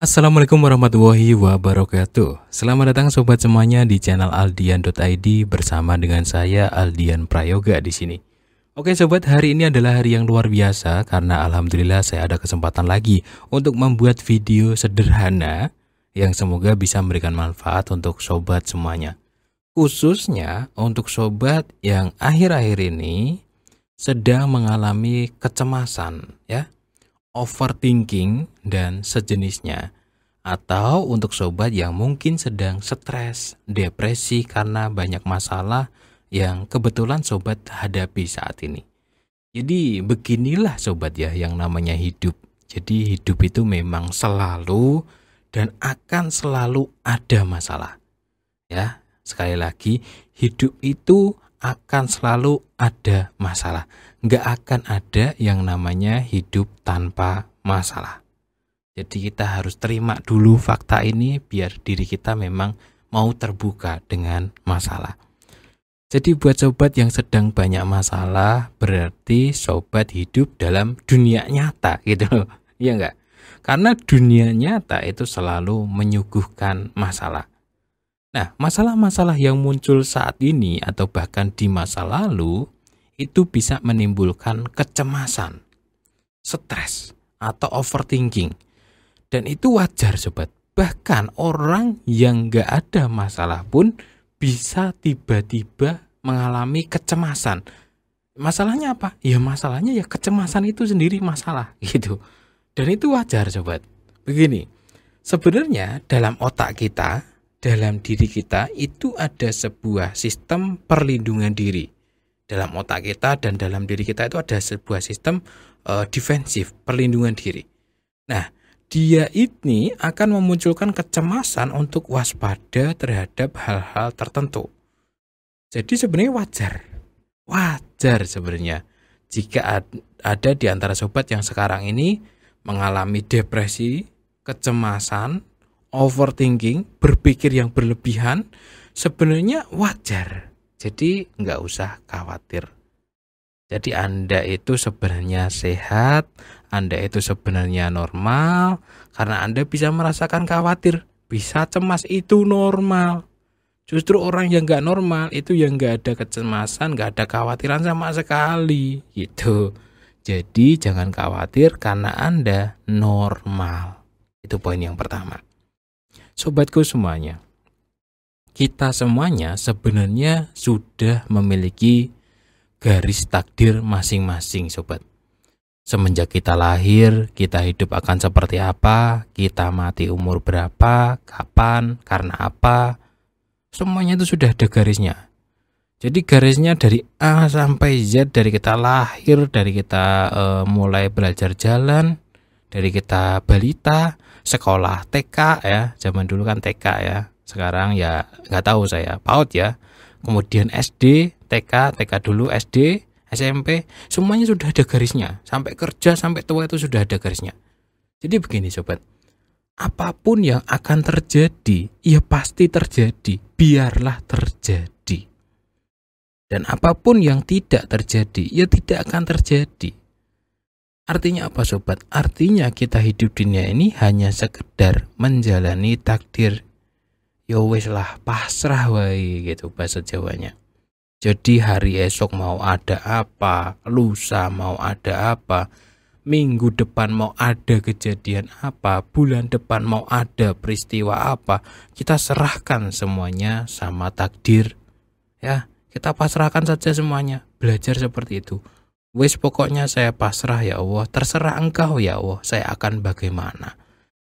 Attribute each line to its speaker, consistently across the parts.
Speaker 1: Assalamualaikum warahmatullahi wabarakatuh. Selamat datang sobat semuanya di channel aldian.id bersama dengan saya Aldian Prayoga di sini. Oke sobat, hari ini adalah hari yang luar biasa karena alhamdulillah saya ada kesempatan lagi untuk membuat video sederhana yang semoga bisa memberikan manfaat untuk sobat semuanya. Khususnya untuk sobat yang akhir-akhir ini sedang mengalami kecemasan ya, overthinking dan sejenisnya. Atau untuk sobat yang mungkin sedang stres, depresi karena banyak masalah yang kebetulan sobat hadapi saat ini. Jadi beginilah sobat ya yang namanya hidup. Jadi hidup itu memang selalu dan akan selalu ada masalah. Ya, sekali lagi hidup itu akan selalu ada masalah. Nggak akan ada yang namanya hidup tanpa masalah. Jadi kita harus terima dulu fakta ini biar diri kita memang mau terbuka dengan masalah. Jadi buat sobat yang sedang banyak masalah, berarti sobat hidup dalam dunia nyata gitu loh. Iya enggak? Karena dunia nyata itu selalu menyuguhkan masalah. Nah, masalah-masalah yang muncul saat ini atau bahkan di masa lalu itu bisa menimbulkan kecemasan, stres, atau overthinking. Dan itu wajar sobat. Bahkan orang yang gak ada masalah pun bisa tiba-tiba mengalami kecemasan. Masalahnya apa? Ya masalahnya ya kecemasan itu sendiri masalah gitu. Dan itu wajar sobat. Begini, sebenarnya dalam otak kita, dalam diri kita itu ada sebuah sistem perlindungan diri. Dalam otak kita dan dalam diri kita itu ada sebuah sistem defensif, perlindungan diri. Nah, dia ini akan memunculkan kecemasan untuk waspada terhadap hal-hal tertentu. Jadi sebenarnya wajar sebenarnya jika ada di antara sobat yang sekarang ini mengalami depresi, kecemasan, overthinking, berpikir yang berlebihan, sebenarnya wajar. Jadi nggak usah khawatir. Jadi Anda itu sebenarnya sehat, Anda itu sebenarnya normal, karena Anda bisa merasakan khawatir, bisa cemas itu normal. Justru orang yang gak normal itu yang gak ada kecemasan, gak ada khawatiran sama sekali gitu. Jadi jangan khawatir karena Anda normal. Itu poin yang pertama. Sobatku semuanya, kita semuanya sebenarnya sudah memiliki garis takdir masing-masing sobat. Semenjak kita lahir, kita hidup akan seperti apa, kita mati umur berapa, kapan, karena apa, semuanya itu sudah ada garisnya. Jadi garisnya dari A sampai Z, dari kita lahir, dari kita mulai belajar jalan, dari kita balita, sekolah TK ya, zaman dulu kan TK ya, sekarang ya nggak tahu saya, PAUD ya. Kemudian SD, TK dulu, SD, SMP, semuanya sudah ada garisnya. Sampai kerja, sampai tua itu sudah ada garisnya. Jadi begini sobat, apapun yang akan terjadi, ya pasti terjadi. Biarlah terjadi. Dan apapun yang tidak terjadi, ya tidak akan terjadi. Artinya apa sobat? Artinya kita hidup di dunia ini hanya sekedar menjalani takdir. Ya wis lah, pasrah wae gitu bahasa Jawanya. Jadi hari esok mau ada apa, lusa mau ada apa, minggu depan mau ada kejadian apa, bulan depan mau ada peristiwa apa, kita serahkan semuanya sama takdir. Ya, kita pasrahkan saja semuanya. Belajar seperti itu. Wis pokoknya saya pasrah ya Allah, terserah engkau ya Allah, saya akan bagaimana.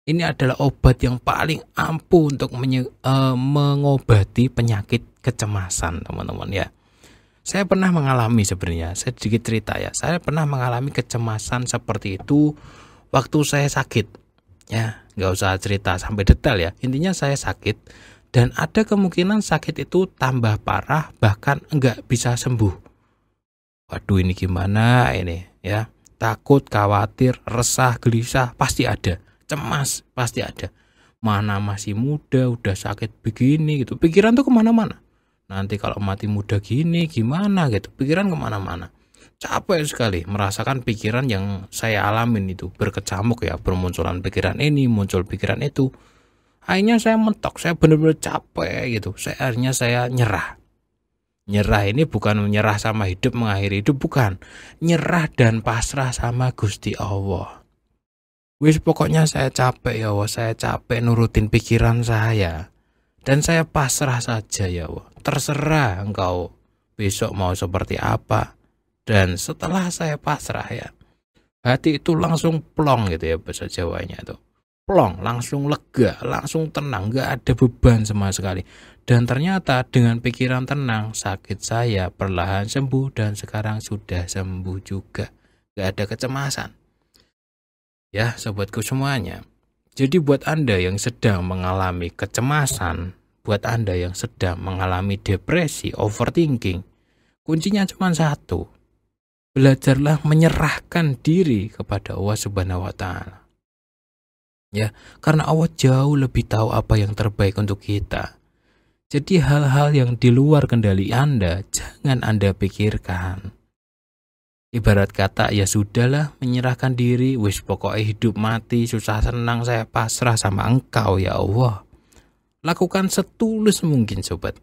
Speaker 1: Ini adalah obat yang paling ampuh untuk mengobati penyakit kecemasan, teman-teman ya. Saya pernah mengalami sebenarnya, saya sedikit cerita ya. Saya pernah mengalami kecemasan seperti itu waktu saya sakit. Ya, nggak usah cerita sampai detail ya. Intinya saya sakit dan ada kemungkinan sakit itu tambah parah bahkan nggak bisa sembuh. Waduh, ini gimana ini ya? Takut, khawatir, resah, gelisah pasti ada. Cemas pasti ada. Mana masih muda udah sakit begini gitu, pikiran tuh kemana-mana. Nanti kalau mati muda gini gimana gitu, pikiran kemana-mana. capek sekali merasakan pikiran yang saya alamin itu berkecamuk ya, bermunculan pikiran ini, muncul pikiran itu. Akhirnya saya mentok, saya benar-benar capek gitu. Akhirnya saya nyerah. Nyerah ini bukan menyerah sama hidup, mengakhiri hidup, bukan. Nyerah dan pasrah sama Gusti Allah. Wis pokoknya saya capek ya Allah, saya capek nurutin pikiran saya. Dan saya pasrah saja ya Allah. Terserah engkau besok mau seperti apa. Dan setelah saya pasrah ya, hati itu langsung plong gitu ya bahasa Jawanya itu. Plong, langsung lega, langsung tenang, gak ada beban sama sekali. Dan ternyata dengan pikiran tenang, sakit saya perlahan sembuh dan sekarang sudah sembuh juga. Gak ada kecemasan. Ya sobatku semuanya. Jadi buat Anda yang sedang mengalami kecemasan, buat Anda yang sedang mengalami depresi, overthinking, kuncinya cuma satu. Belajarlah menyerahkan diri kepada Allah Subhanahu wa Ta'ala. Ya, karena Allah jauh lebih tahu apa yang terbaik untuk kita. Jadi hal-hal yang di luar kendali Anda jangan Anda pikirkan. Ibarat kata ya sudahlah, menyerahkan diri, wis pokoknya hidup mati susah senang saya pasrah sama Engkau ya Allah. Lakukan setulus mungkin sobat,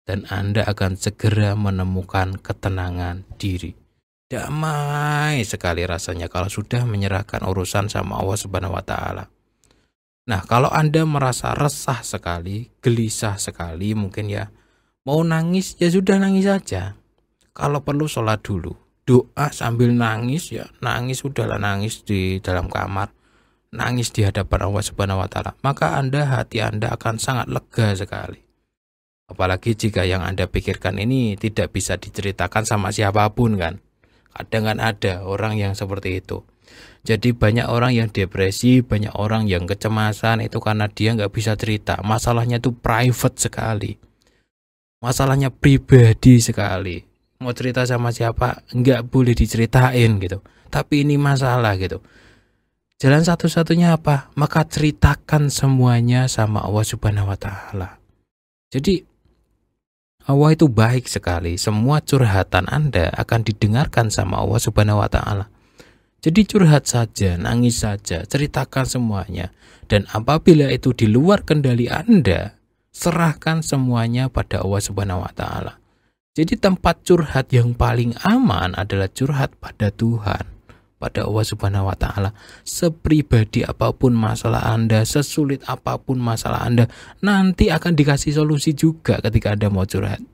Speaker 1: dan Anda akan segera menemukan ketenangan diri. Damai sekali rasanya kalau sudah menyerahkan urusan sama Allah Subhanahu wa Ta'ala. Nah, kalau Anda merasa resah sekali, gelisah sekali, mungkin ya mau nangis, ya sudah nangis saja. Kalau perlu sholat dulu, doa sambil nangis ya, nangis sudahlah, nangis di dalam kamar, nangis di hadapan Allah Subhanahu wa Ta'ala. Maka hati Anda akan sangat lega sekali. Apalagi jika yang Anda pikirkan ini tidak bisa diceritakan sama siapapun kan. Kadang kan ada orang yang seperti itu. Jadi banyak orang yang depresi, banyak orang yang kecemasan itu karena dia nggak bisa cerita. Masalahnya itu private sekali. Masalahnya pribadi sekali. Mau cerita sama siapa nggak boleh diceritain gitu. Tapi ini masalah gitu. Jalan satu-satunya apa? Maka ceritakan semuanya sama Allah Subhanahu wa Ta'ala. Jadi Allah itu baik sekali. Semua curhatan Anda akan didengarkan sama Allah Subhanahu wa Ta'ala. Jadi curhat saja, nangis saja, ceritakan semuanya. Dan apabila itu di luar kendali Anda, serahkan semuanya pada Allah Subhanahu wa Ta'ala. Jadi tempat curhat yang paling aman adalah curhat pada Tuhan, pada Allah Subhanahu wa Ta'ala. Sepribadi apapun masalah Anda, sesulit apapun masalah Anda, nanti akan dikasih solusi juga ketika Anda mau curhat.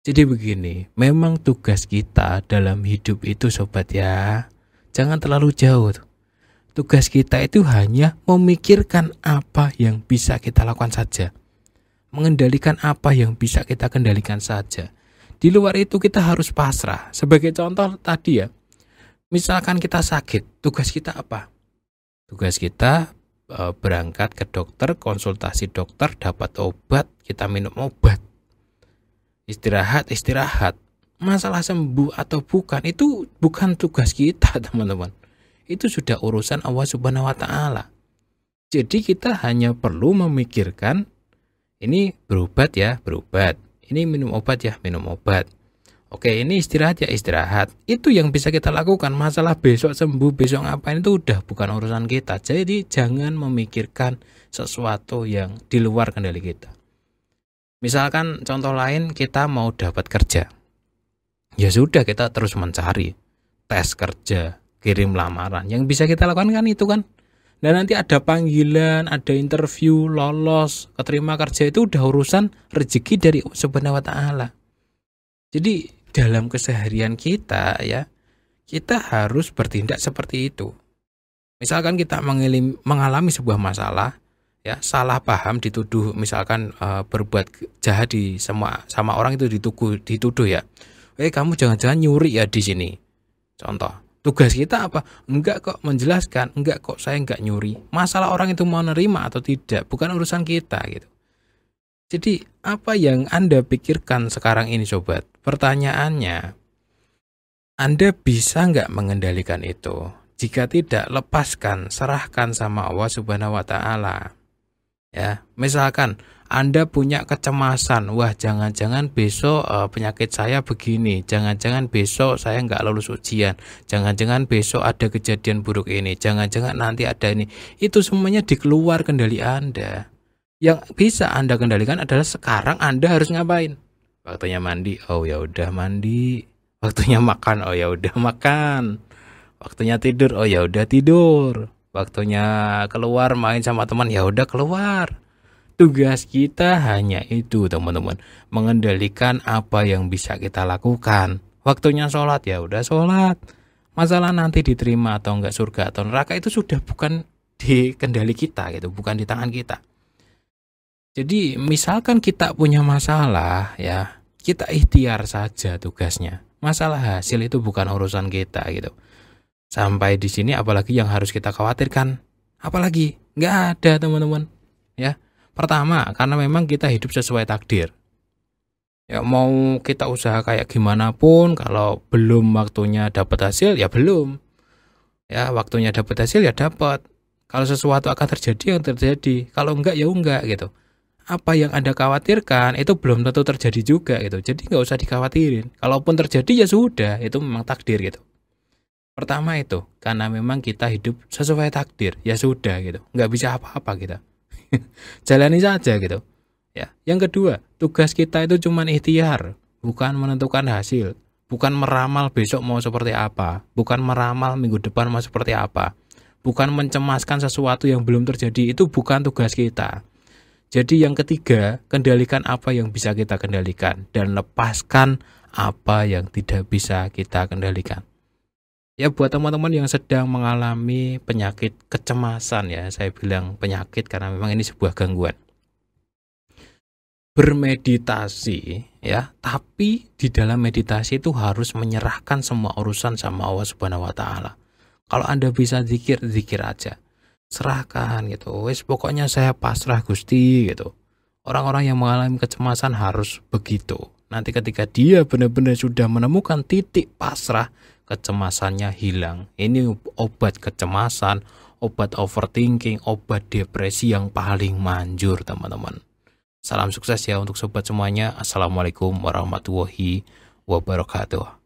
Speaker 1: Jadi begini, memang tugas kita dalam hidup itu sobat ya, jangan terlalu jauh. Tugas kita itu hanya memikirkan apa yang bisa kita lakukan saja, mengendalikan apa yang bisa kita kendalikan saja. Di luar itu kita harus pasrah. Sebagai contoh tadi ya, misalkan kita sakit, tugas kita apa? Tugas kita berangkat ke dokter, konsultasi dokter, dapat obat, kita minum obat. Istirahat. Masalah sembuh atau bukan, itu bukan tugas kita teman-teman. Itu sudah urusan Allah Subhanahu wa Ta'ala. Jadi kita hanya perlu memikirkan, ini berobat ya, berobat. Ini minum obat ya, minum obat. Oke, ini istirahat ya, istirahat. Itu yang bisa kita lakukan. Masalah besok sembuh, besok ngapain, itu udah bukan urusan kita. Jadi jangan memikirkan sesuatu yang di luar kendali kita. Misalkan contoh lain, kita mau dapat kerja. Ya sudah, kita terus mencari, tes kerja, kirim lamaran. Yang bisa kita lakukan kan itu kan. Dan nanti ada panggilan, ada interview, lolos, keterima kerja, itu udah urusan rezeki dari Subhanahu wa Ta'ala. Jadi dalam keseharian kita ya, kita harus bertindak seperti itu. Misalkan kita mengalami sebuah masalah, ya salah paham, dituduh, misalkan berbuat jahat sama orang itu dituduh ya. Kamu jangan-jangan nyuri ya di sini. Contoh, tugas kita apa? Enggak kok, menjelaskan, enggak kok, saya enggak nyuri. Masalah orang itu mau nerima atau tidak, bukan urusan kita gitu. Jadi apa yang Anda pikirkan sekarang ini sobat? Pertanyaannya, Anda bisa enggak mengendalikan itu? Jika tidak, lepaskan, serahkan sama Allah Subhanahu wa Ta'ala. Ya, misalkan Anda punya kecemasan, wah jangan-jangan besok penyakit saya begini, jangan-jangan besok saya nggak lulus ujian, jangan-jangan besok ada kejadian buruk ini, jangan-jangan nanti ada ini. Itu semuanya di keluar kendali Anda. Yang bisa Anda kendalikan adalah sekarang Anda harus ngapain. Waktunya mandi, oh ya udah mandi. Waktunya makan, oh ya udah makan. Waktunya tidur, oh ya udah tidur. Waktunya keluar main sama teman, ya udah keluar. Tugas kita hanya itu, teman-teman, mengendalikan apa yang bisa kita lakukan. Waktunya sholat, ya udah sholat. Masalah nanti diterima atau enggak surga atau neraka itu sudah bukan di kendali kita gitu, bukan di tangan kita. Jadi misalkan kita punya masalah ya, kita ikhtiar saja tugasnya. Masalah hasil itu bukan urusan kita gitu. Sampai di sini apalagi yang harus kita khawatirkan? Apalagi? Nggak ada, teman-teman. Ya. Pertama, karena memang kita hidup sesuai takdir. Ya mau kita usaha kayak gimana pun, kalau belum waktunya dapat hasil, ya belum. Ya, waktunya dapat hasil, ya dapat. Kalau sesuatu akan terjadi, yang terjadi. Kalau enggak, ya enggak gitu. Apa yang Anda khawatirkan, itu belum tentu terjadi juga gitu. Jadi nggak usah dikhawatirin. Kalaupun terjadi, ya sudah. Itu memang takdir gitu. Pertama itu, karena memang kita hidup sesuai takdir. Ya sudah gitu. Nggak bisa apa-apa kita. Jalani saja gitu. Ya. Yang kedua, tugas kita itu cuma ikhtiar, bukan menentukan hasil, bukan meramal besok mau seperti apa, bukan meramal minggu depan mau seperti apa, bukan mencemaskan sesuatu yang belum terjadi. Itu bukan tugas kita. Jadi yang ketiga, kendalikan apa yang bisa kita kendalikan dan lepaskan apa yang tidak bisa kita kendalikan. Ya buat teman-teman yang sedang mengalami penyakit kecemasan, ya saya bilang penyakit karena memang ini sebuah gangguan. Bermeditasi ya, tapi di dalam meditasi itu harus menyerahkan semua urusan sama Allah Subhanahu wa taala. Kalau Anda bisa zikir, zikir aja. Serahkan gitu. Wes pokoknya saya pasrah Gusti gitu. Orang-orang yang mengalami kecemasan harus begitu. Nanti ketika dia benar-benar sudah menemukan titik pasrah, kecemasannya hilang. Ini obat kecemasan, obat overthinking, obat depresi yang paling manjur, teman-teman. Salam sukses ya untuk sobat semuanya. Assalamualaikum warahmatullahi wabarakatuh.